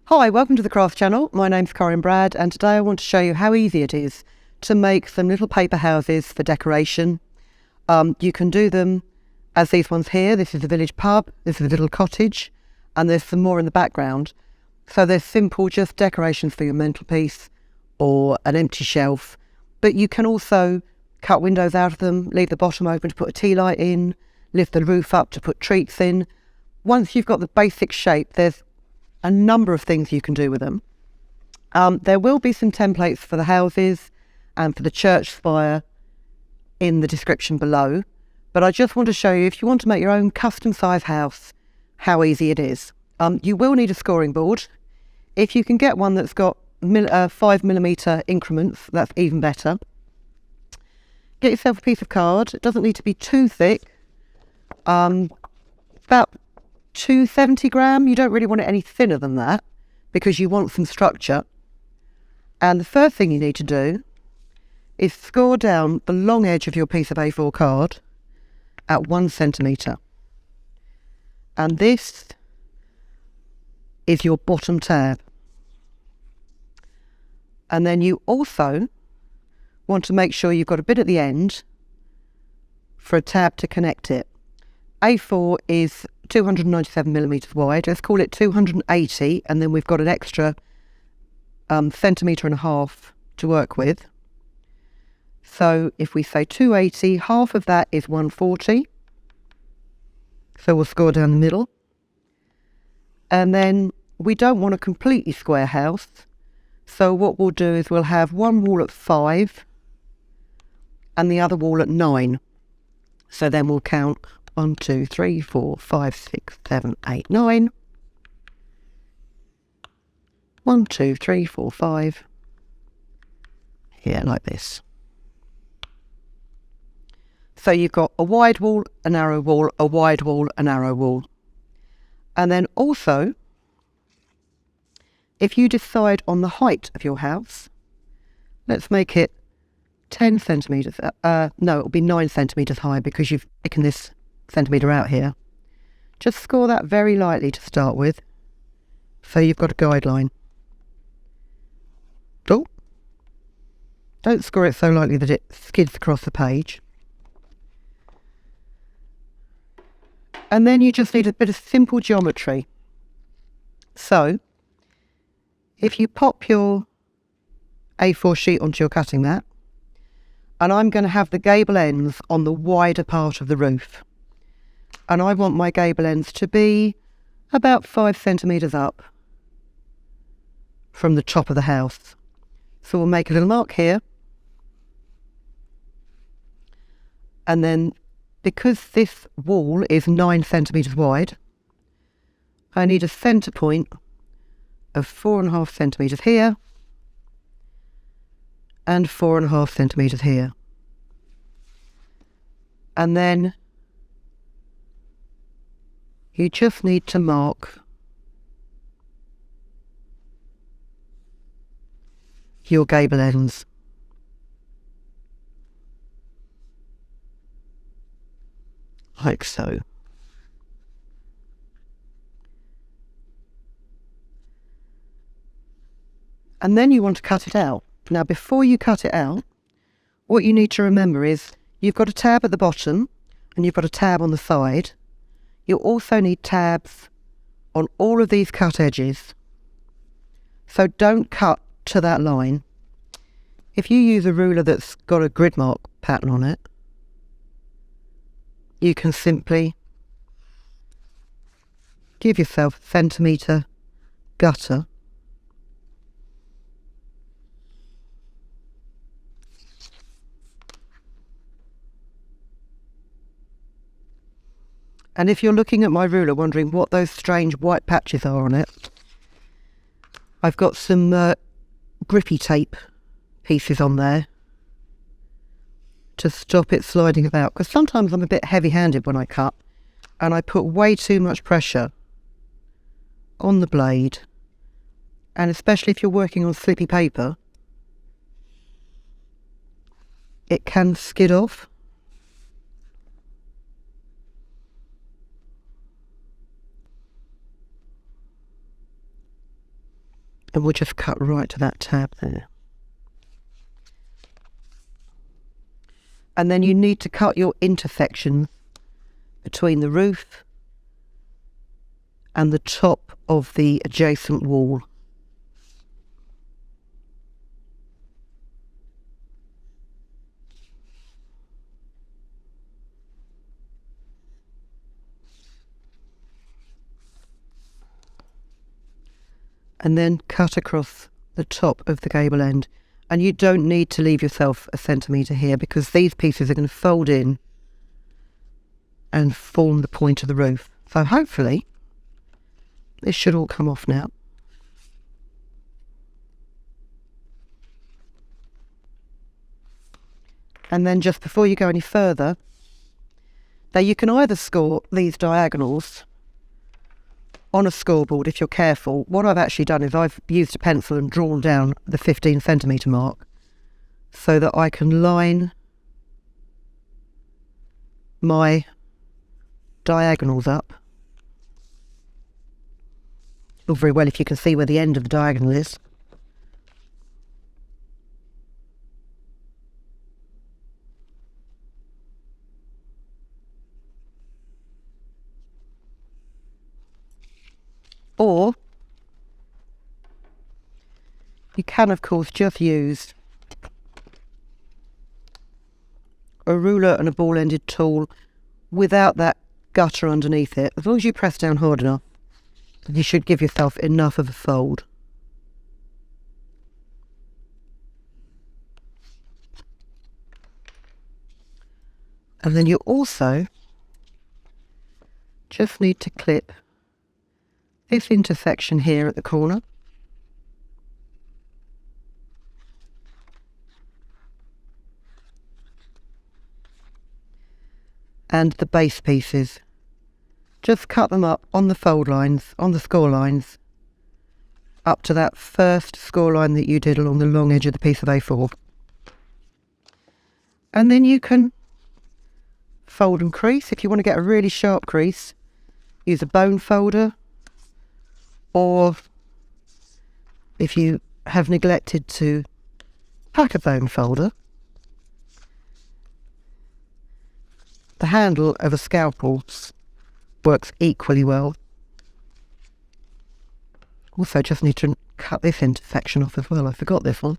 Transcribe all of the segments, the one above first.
Hi, welcome to the Craft Channel. My name's Corinne Bradd, and today I want to show you how easy it is to make some little paper houses for decoration. You can do them as these ones here. This is a village pub, this is a little cottage, and there's some more in the background. So they're simple, just decorations for your mantelpiece or an empty shelf. But you can also cut windows out of them, leave the bottom open to put a tea light in, lift the roof up to put treats in. Once you've got the basic shape, there's a number of things you can do with them. There will be some templates for the houses and for the church spire in the description below, but I just want to show you, if you want to make your own custom size house, how easy it is. You will need a scoring board. If you can get one that's got 5mm increments, that's even better. Get yourself a piece of card. It doesn't need to be too thick. About 270 gram. You don't really want it any thinner than that because you want some structure. And the first thing you need to do is score down the long edge of your piece of A4 card at 1 centimetre. And this is your bottom tab. And then you also want to make sure you've got a bit at the end for a tab to connect it. A4 is 297mm wide. Let's call it 280, and then we've got an extra centimetre and a half to work with. So if we say 280, half of that is 140. So we'll score down the middle. And then we don't want a completely square house. So what we'll do is we'll have one wall at 5 and the other wall at 9. So then we'll count 1, 2, 3, 4, 5, 6, 7, 8, 9. 1, 2, 3, 4, 5. Here, like this. So you've got a wide wall, a narrow wall, a wide wall, a narrow wall. And then also, if you decide on the height of your house, let's make it 10 centimetres. No, it'll be 9 centimetres high because you've taken this centimetre out here. Just score that very lightly to start with, so you've got a guideline. Oh, don't score it so lightly that it skids across the page. And then you just need a bit of simple geometry. So if you pop your A4 sheet onto your cutting mat, and I'm going to have the gable ends on the wider part of the roof. And I want my gable ends to be about 5 centimetres up from the top of the house. So we'll make a little mark here. And then, because this wall is 9 centimetres wide, I need a centre point of 4.5 centimetres here and 4.5 centimetres here. And then you just need to mark your gable ends. Like so. And then you want to cut it out. Now, before you cut it out, what you need to remember is you've got a tab at the bottom and you've got a tab on the side. You also need tabs on all of these cut edges. So don't cut to that line. If you use a ruler that's got a grid mark pattern on it, you can simply give yourself a centimetre gutter . And if you're looking at my ruler wondering what those strange white patches are on it, I've got some grippy tape pieces on there to stop it sliding about. Because sometimes I'm a bit heavy-handed when I cut, and I put way too much pressure on the blade. And especially if you're working on slippy paper, it can skid off. And we'll just cut right to that tab there. And then you need to cut your intersection between the roof and the top of the adjacent wall. And then cut across the top of the gable end. And you don't need to leave yourself a centimetre here, because these pieces are going to fold in and form the point of the roof. So hopefully this should all come off now. And then just before you go any further, now you can either score these diagonals on a scoreboard if you're careful. What I've actually done is I've used a pencil and drawn down the 15 centimetre mark so that I can line my diagonals up. Not very well if you can see where the end of the diagonal is. Or you can, of course, just use a ruler and a ball-ended tool without that gutter underneath it. As long as you press down hard enough, you should give yourself enough of a fold. And then you also just need to clip this intersection here at the corner. And the base pieces. Just cut them up on the fold lines, on the score lines, up to that first score line that you did along the long edge of the piece of A4. And then you can fold and crease. If you want to get a really sharp crease, use a bone folder. Or if you have neglected to pack a bone folder, the handle of a scalpel works equally well. Also, just need to cut this intersection off as well. I forgot this one.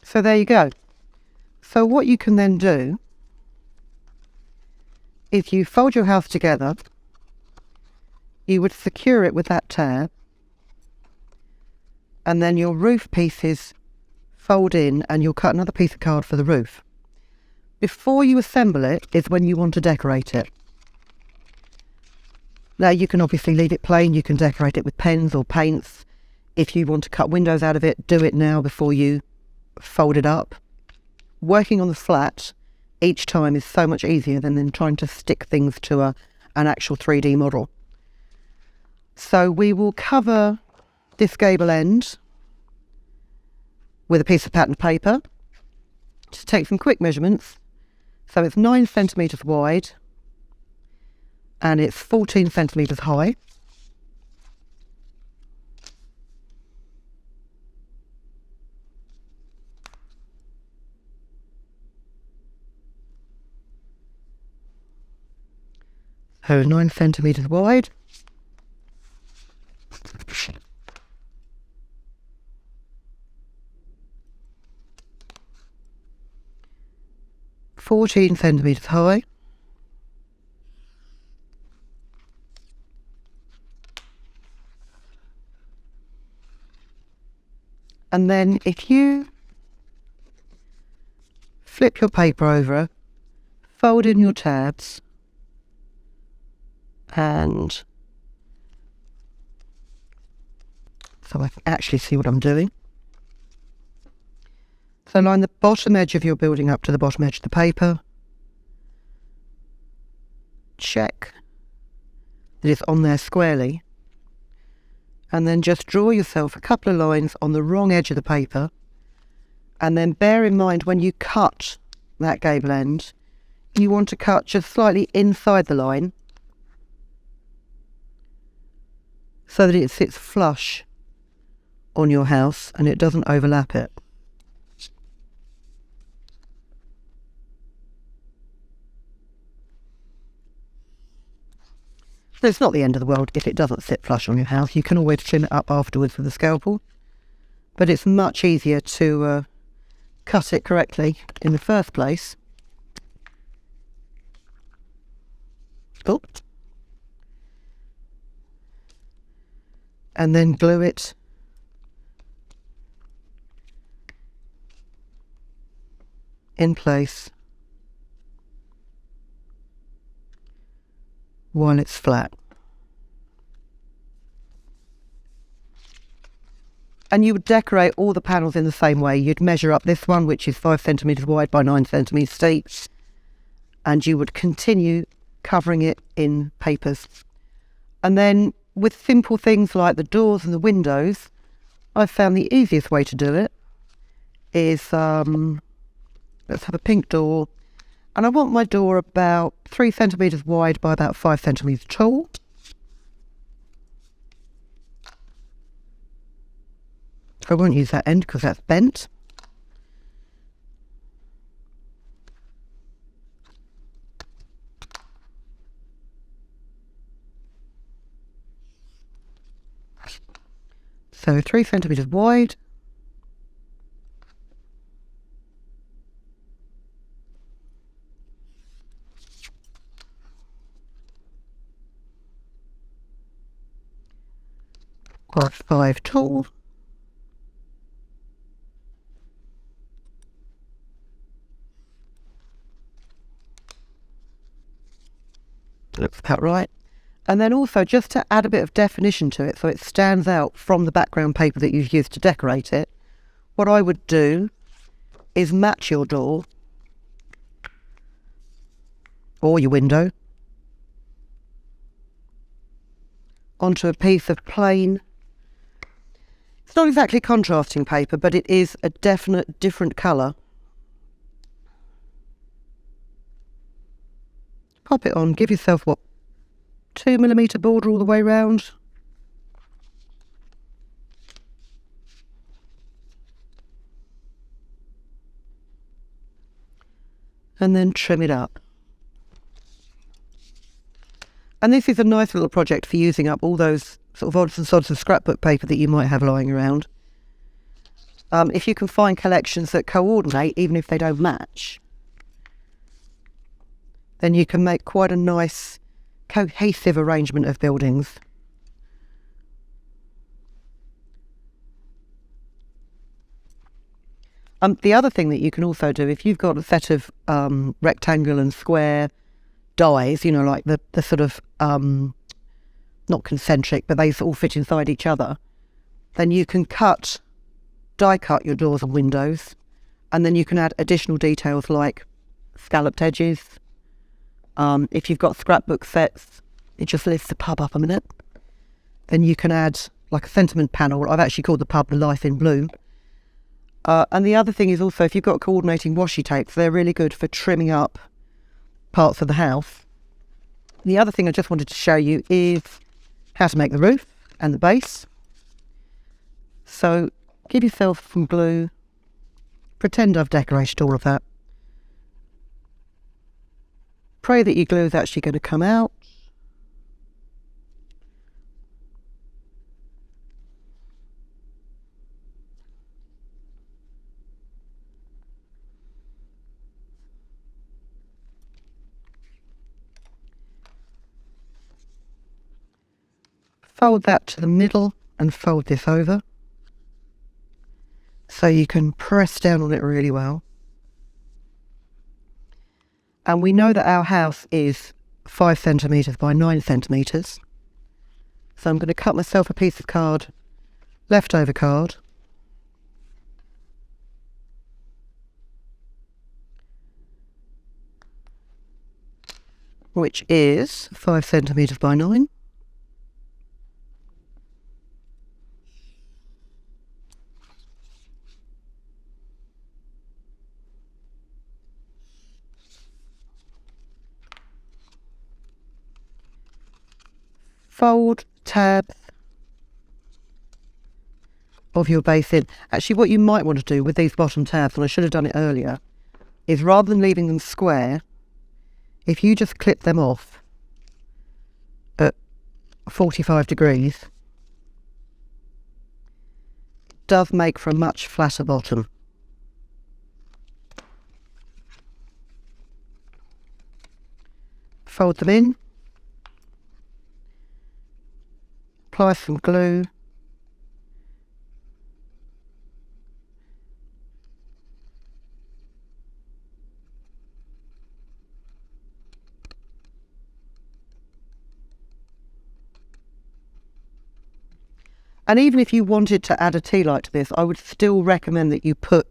So there you go. So what you can then do, if you fold your house together, you would secure it with that tab, and then your roof pieces fold in and you'll cut another piece of card for the roof. Before you assemble it is when you want to decorate it. Now you can obviously leave it plain, you can decorate it with pens or paints. If you want to cut windows out of it, do it now before you fold it up. Working on the flat each time is so much easier than trying to stick things to an actual 3D model. So we will cover this gable end with a piece of pattern paper. Just take some quick measurements. So it's 9 centimetres wide and it's 14 centimetres high. So 9 centimetres wide. (14 centimetres high). And then if you flip your paper over, fold in your tabs, and so I can actually see what I'm doing. So line the bottom edge of your building up to the bottom edge of the paper. Check that it's on there squarely. And then just draw yourself a couple of lines on the wrong edge of the paper. And then bear in mind when you cut that gable end, you want to cut just slightly inside the line so that it sits flush on your house and it doesn't overlap it. It's not the end of the world if it doesn't sit flush on your house. You can always trim it up afterwards with a scalpel, but it's much easier to cut it correctly in the first place. Oh. And then glue it in place while it's flat. And you would decorate all the panels in the same way. You'd measure up this one, which is 5 centimetres wide by 9 centimetres deep, and you would continue covering it in papers. And then with simple things like the doors and the windows, I've found the easiest way to do it is, let's have a pink door. And I want my door about 3 centimetres wide by about 5 centimetres tall. I won't use that end because that's bent. So 3 centimetres wide. Or 5 tall. Looks about right. And then also just to add a bit of definition to it so it stands out from the background paper that you've used to decorate it, what I would do is match your door or your window onto a piece of plain, it's not exactly contrasting paper, but it is a definite different colour. Pop it on, give yourself, 2mm border all the way round. And then trim it up. And this is a nice little project for using up all those sort of odds and sods of scrapbook paper that you might have lying around. If you can find collections that coordinate, even if they don't match, then you can make quite a nice cohesive arrangement of buildings. The other thing that you can also do, if you've got a set of rectangle and square dies, like the sort of, not concentric, but they all fit inside each other, then you can die cut your doors and windows, and then you can add additional details like scalloped edges. If you've got scrapbook sets, it just lifts the pub up a minute. Then you can add like a sentiment panel. I've actually called the pub the Life in Bloom. And the other thing is also, if you've got coordinating washi tapes, they're really good for trimming up parts of the house. The other thing I just wanted to show you is how to make the roof and the base. So give yourself some glue. Pretend I've decorated all of that. Pray that your glue is actually going to come out. Fold that to the middle and fold this over so you can press down on it really well. And we know that our house is 5 centimetres by 9 centimetres. So I'm going to cut myself a piece of card, leftover card. Which is 5 centimetres by 9. Fold tabs of your base in. Actually, what you might want to do with these bottom tabs, and I should have done it earlier, is rather than leaving them square, if you just clip them off at 45 degrees, it does make for a much flatter bottom. Fold them in, apply some glue, and even if you wanted to add a tea light to this, I would still recommend that you put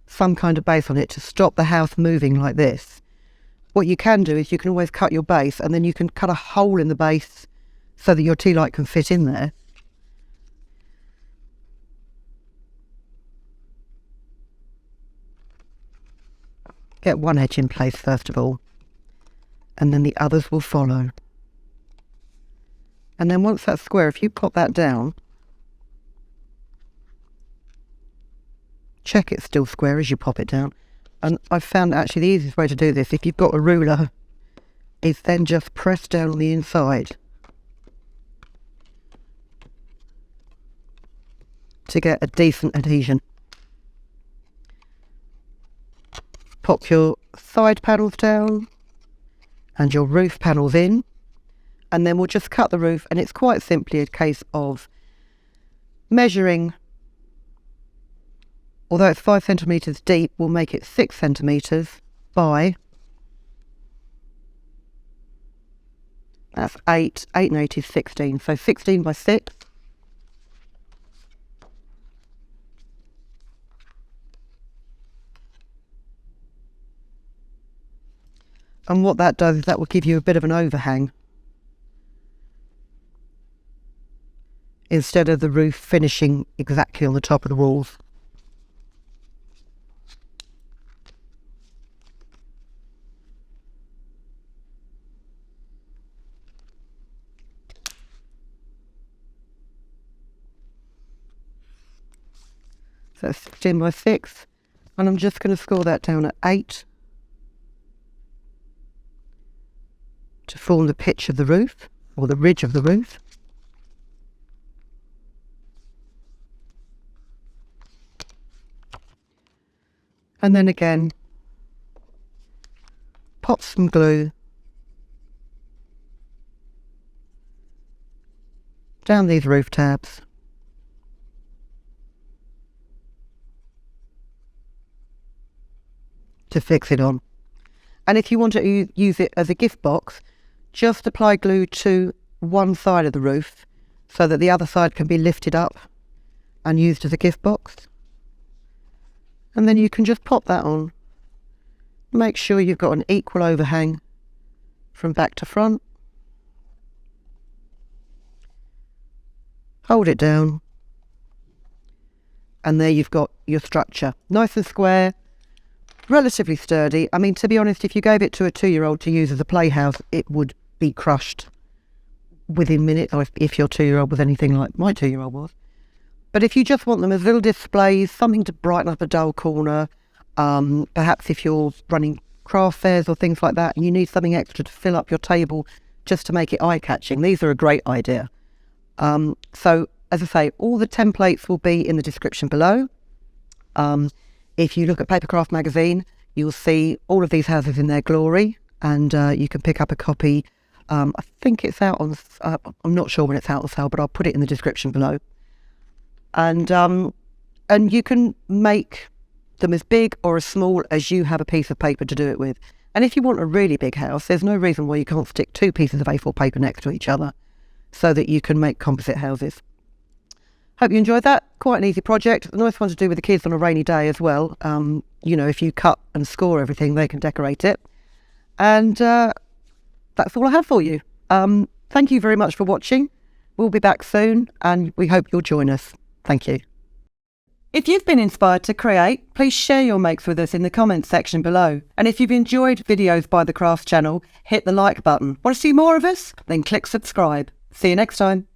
some kind of base on it to stop the house moving like this. What you can do is you can always cut your base, and then you can cut a hole in the base so that your tea light can fit in there. Get one edge in place first of all, and then the others will follow. And then once that's square, if you pop that down, check it's still square as you pop it down. And I've found actually the easiest way to do this, if you've got a ruler, is then just press down on the inside to get a decent adhesion. Pop your side panels down and your roof panels in, and then we'll just cut the roof, and it's quite simply a case of measuring. Although it's 5 centimetres deep, we'll make it 6 centimetres by, that's 8, 8 and 8 is 16, so 16 by 6. And what that does is that will give you a bit of an overhang, instead of the roof finishing exactly on the top of the walls. So that's 16 by 6, and I'm just going to score that down at 8 to form the pitch of the roof, or the ridge of the roof. And then again, pop some glue down these roof tabs. To fix it on. And if you want to use it as a gift box, just apply glue to one side of the roof so that the other side can be lifted up and used as a gift box. And then you can just pop that on. Make sure you've got an equal overhang from back to front. Hold it down. And there you've got your structure. Nice and square. Relatively sturdy. I mean, to be honest, if you gave it to a 2-year-old to use as a playhouse, it would be crushed within minutes, or if your 2-year-old was anything like my 2-year-old was. But if you just want them as little displays, something to brighten up a dull corner, perhaps if you're running craft fairs or things like that, and you need something extra to fill up your table just to make it eye-catching, these are a great idea. So, as I say, all the templates will be in the description below. If you look at Papercraft magazine, you'll see all of these houses in their glory, and you can pick up a copy. I think it's out on, I'm not sure when it's out on sale, but I'll put it in the description below. And you can make them as big or as small as you have a piece of paper to do it with. And if you want a really big house, there's no reason why you can't stick 2 pieces of A4 paper next to each other so that you can make composite houses. Hope you enjoyed that. Quite an easy project. A nice one to do with the kids on a rainy day as well. If you cut and score everything, they can decorate it. And that's all I have for you. Thank you very much for watching. We'll be back soon, and we hope you'll join us. Thank you. If you've been inspired to create, please share your makes with us in the comments section below. And if you've enjoyed videos by the Crafts channel, hit the like button. Want to see more of us? Then click subscribe. See you next time.